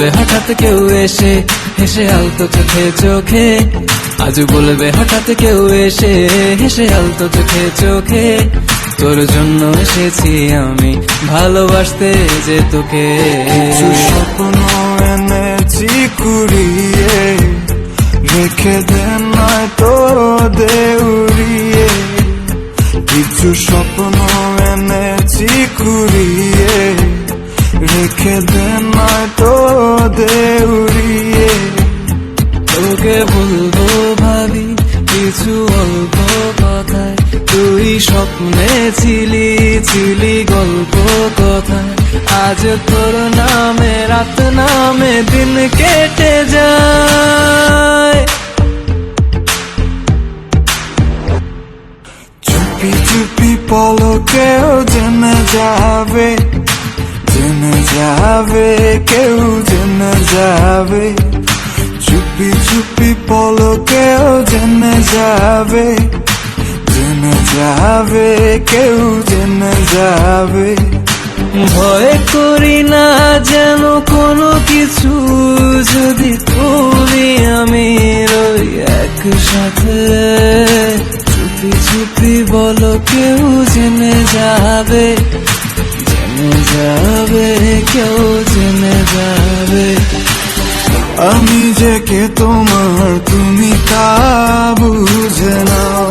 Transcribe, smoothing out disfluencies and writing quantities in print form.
বলবে হঠাৎ কেউ এসে হেসে আলতো চোখে চোখে, আজ বলবে হঠাৎ কেউ এসে হেসে আলতো চোখে চোখে, তোর জন্য এসেছি আমি ভালোবাসতে যে তোকে। কিছু স্বপ্ন এনেছি কুড়িয়ে, রেখে দে নয়তো দেউড়িয়ে। কিছু স্বপ্ন এনেছি কুড়িয়ে, রেখে দে নয়তো দেউড়িয়ে। তোকে বলবো ভাবি কিছু অল্প কথায়, তুই স্বপ্নে ছিলি ছিলি গল্প কথায়, আজ তোর নামে রাত নামে দিন কেটে যায়। চুপি চুপি পলকেও জেনে যাবে, জেনে যাবে, কেউ জেনে যাবে। চুপি চুপি পলকেও জেনে যাবে, জেনে যাবে, কেউ জেনে যাবে। ভয় করি না যেন কোনো কিছু, যদি তুমি আমি রই একসাথে। চুপি চুপি বলো কেউ জেনে যাবে, জেনে যাবে, কেউ জেনে যাবে। আমি যে কে তোমার তুমি তা বুঝে নাও।